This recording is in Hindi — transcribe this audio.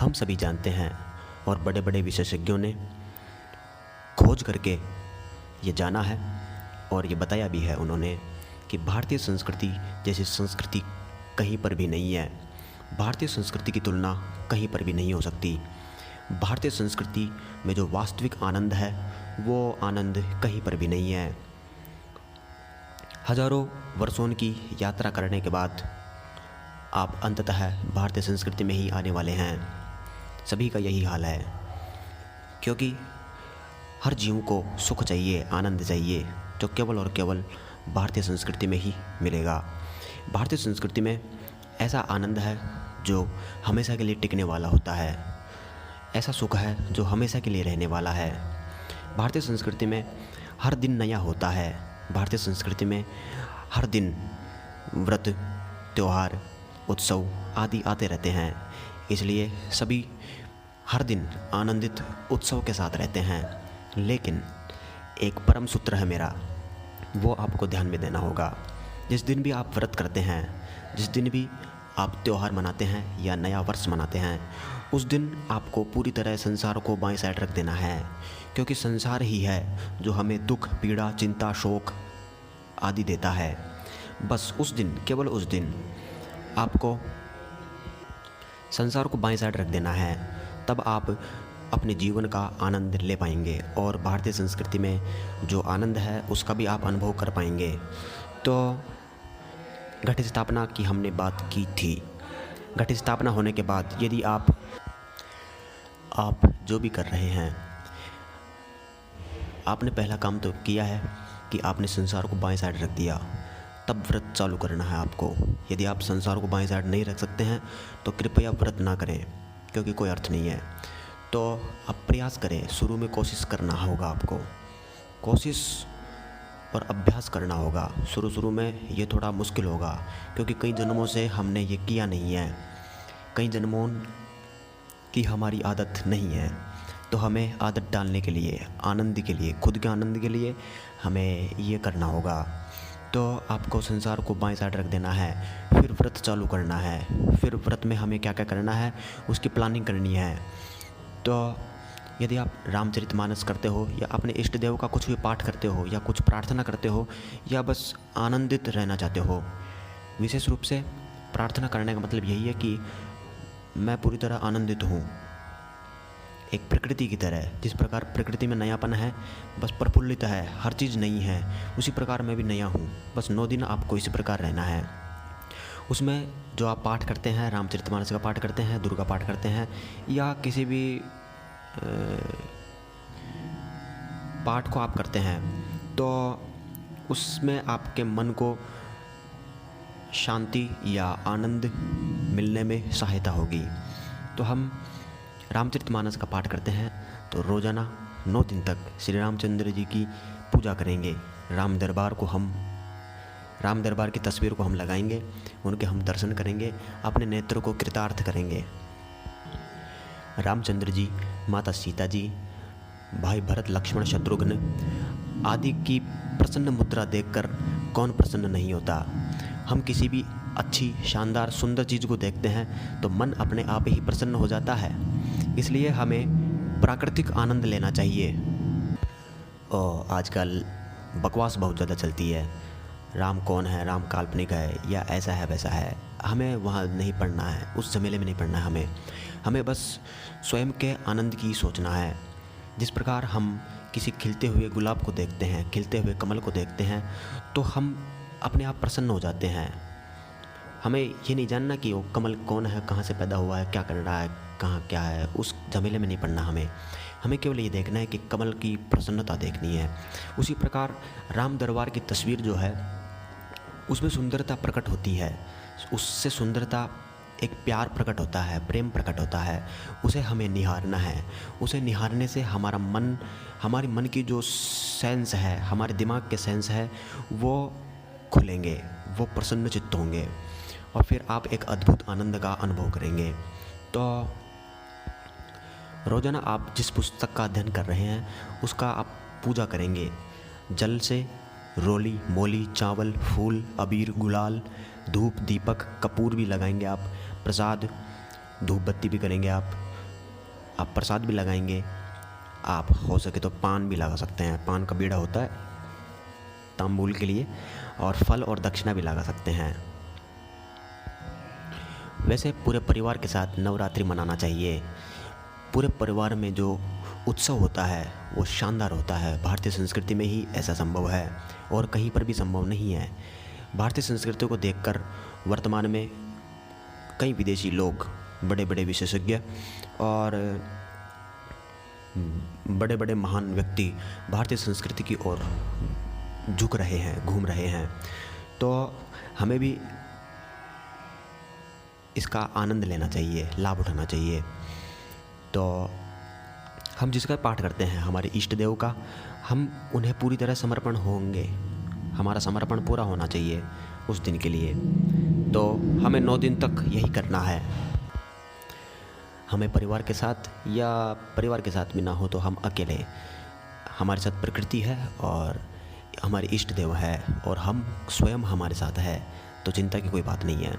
हम सभी जानते हैं और बड़े बड़े विशेषज्ञों ने खोज करके ये जाना है और ये बताया भी है उन्होंने कि भारतीय संस्कृति जैसी संस्कृति कहीं पर भी नहीं है। भारतीय संस्कृति की तुलना कहीं पर भी नहीं हो सकती। भारतीय संस्कृति में जो वास्तविक आनंद है वो आनंद कहीं पर भी नहीं है। हजारों वर्षों की यात्रा करने के बाद आप अंततः भारतीय संस्कृति में ही आने वाले हैं। सभी का यही हाल है, क्योंकि हर जीव को सुख चाहिए, आनंद चाहिए, जो केवल और केवल भारतीय संस्कृति में ही मिलेगा। भारतीय संस्कृति में ऐसा आनंद है जो हमेशा के लिए टिकने वाला होता है, ऐसा सुख है जो हमेशा के लिए रहने वाला है। भारतीय संस्कृति में हर दिन नया होता है। भारतीय संस्कृति में हर दिन व्रत, त्यौहार, उत्सव आदि आते रहते हैं। इसलिए सभी हर दिन आनंदित उत्सव के साथ रहते हैं। लेकिन एक परम सूत्र है मेरा, वो आपको ध्यान में देना होगा। जिस दिन भी आप व्रत करते हैं, जिस दिन भी आप त्यौहार मनाते हैं या नया वर्ष मनाते हैं, उस दिन आपको पूरी तरह संसार को बाएं साइड रख देना है, क्योंकि संसार ही है जो हमें दुख, पीड़ा, चिंता, शोक आदि देता है। बस उस दिन, केवल उस दिन आपको संसार को बाएं साइड रख देना है, तब आप अपने जीवन का आनंद ले पाएंगे और भारतीय संस्कृति में जो आनंद है उसका भी आप अनुभव कर पाएंगे। तो घट स्थापना की हमने बात की थी। घट स्थापना होने के बाद यदि आप जो भी कर रहे हैं, आपने पहला काम तो किया है कि आपने संसार को बाएं साइड रख दिया, तब व्रत चालू करना है आपको। यदि आप संसार को बाएं साइड नहीं रख सकते हैं तो कृपया व्रत ना करें, क्योंकि कोई अर्थ नहीं है। तो आप प्रयास करें, शुरू में कोशिश करना होगा आपको, कोशिश और अभ्यास करना होगा। शुरू में ये थोड़ा मुश्किल होगा, क्योंकि कई जन्मों से हमने ये किया नहीं है, कई जन्मों की हमारी आदत नहीं है। तो हमें आदत डालने के लिए, आनंद के लिए, खुद के आनंद के लिए हमें ये करना होगा। तो आपको संसार को बाएं साइड रख देना है, फिर व्रत चालू करना है। फिर व्रत में हमें क्या क्या करना है उसकी प्लानिंग करनी है। तो यदि आप रामचरितमानस करते हो या अपने इष्ट देव का कुछ भी पाठ करते हो या कुछ प्रार्थना करते हो या बस आनंदित रहना चाहते हो, विशेष रूप से प्रार्थना करने का मतलब यही है कि मैं पूरी तरह आनंदित हूँ, एक प्रकृति की तरह। जिस प्रकार प्रकृति में नयापन है, बस प्रफुल्लित है, हर चीज़ नई है, उसी प्रकार मैं भी नया हूँ। बस 9 दिन आपको इसी प्रकार रहना है। उसमें जो आप पाठ करते हैं, रामचरितमानस का पाठ करते हैं, दुर्गा पाठ करते हैं या किसी भी पाठ को आप करते हैं, तो उसमें आपके मन को शांति या आनंद मिलने में सहायता होगी। तो हम रामचरितमानस का पाठ करते हैं तो रोज़ाना 9 दिन तक श्री रामचंद्र जी की पूजा करेंगे। राम दरबार की तस्वीर को हम लगाएंगे, उनके हम दर्शन करेंगे, अपने नेत्र को कृतार्थ करेंगे। रामचंद्र जी, माता सीता जी, भाई भरत, लक्ष्मण, शत्रुघ्न आदि की प्रसन्न मुद्रा देखकर कौन प्रसन्न नहीं होता। हम किसी भी अच्छी, शानदार, सुंदर चीज़ को देखते हैं तो मन अपने आप ही प्रसन्न हो जाता है। इसलिए हमें प्राकृतिक आनंद लेना चाहिए। और आजकल बकवास बहुत ज़्यादा चलती है, राम कौन है, राम काल्पनिक है या ऐसा है वैसा है। हमें वहाँ नहीं पढ़ना है, उस झमेले में नहीं पढ़ना है। हमें बस स्वयं के आनंद की सोचना है। जिस प्रकार हम किसी खिलते हुए गुलाब को देखते हैं, खिलते हुए कमल को देखते हैं, तो हम अपने आप प्रसन्न हो जाते हैं। हमें ये नहीं जानना कि वो कमल कौन है, कहाँ से पैदा हुआ है, क्या कर रहा है, कहाँ क्या है, उस झमेले में नहीं पड़ना हमें केवल ये देखना है कि कमल की प्रसन्नता देखनी है। उसी प्रकार राम दरबार की तस्वीर जो है उसमें सुंदरता प्रकट होती है, उससे सुंदरता एक प्यार प्रकट होता है, प्रेम प्रकट होता है। उसे हमें निहारना है। उसे निहारने से हमारा मन, हमारे मन की जो सेंस है, हमारे दिमाग के सेंस है, वो खुलेंगे, वो प्रसन्न चित्त होंगे और फिर आप एक अद्भुत आनंद का अनुभव करेंगे। तो रोज़ाना आप जिस पुस्तक का अध्ययन कर रहे हैं उसका आप पूजा करेंगे। जल से रोली, मोली, चावल, फूल, अबीर, गुलाल, धूप, दीपक, कपूर भी लगाएंगे आप, प्रसाद, धूप बत्ती भी करेंगे आप। आप प्रसाद भी लगाएंगे, आप हो सके तो पान भी लगा सकते हैं, पान का बीड़ा होता है तांबूल के लिए, और फल और दक्षिणा भी लगा सकते हैं। वैसे पूरे परिवार के साथ नवरात्रि मनाना चाहिए। पूरे परिवार में जो उत्सव होता है वो शानदार होता है। भारतीय संस्कृति में ही ऐसा संभव है और कहीं पर भी संभव नहीं है। भारतीय संस्कृति को देखकर वर्तमान में कई विदेशी लोग, बड़े बड़े विशेषज्ञ और बड़े बड़े महान व्यक्ति भारतीय संस्कृति की ओर झुक रहे हैं, घूम रहे हैं। तो हमें भी इसका आनंद लेना चाहिए, लाभ उठाना चाहिए। तो हम जिसका पाठ करते हैं हमारे इष्ट देव का, हम उन्हें पूरी तरह समर्पण होंगे, हमारा समर्पण पूरा होना चाहिए उस दिन के लिए। तो हमें 9 दिन तक यही करना है। हमें परिवार के साथ या परिवार के साथ भी ना हो तो हम अकेले, हमारे साथ प्रकृति है और हमारे इष्ट देव है और हम स्वयं हमारे साथ है, तो चिंता की कोई बात नहीं है।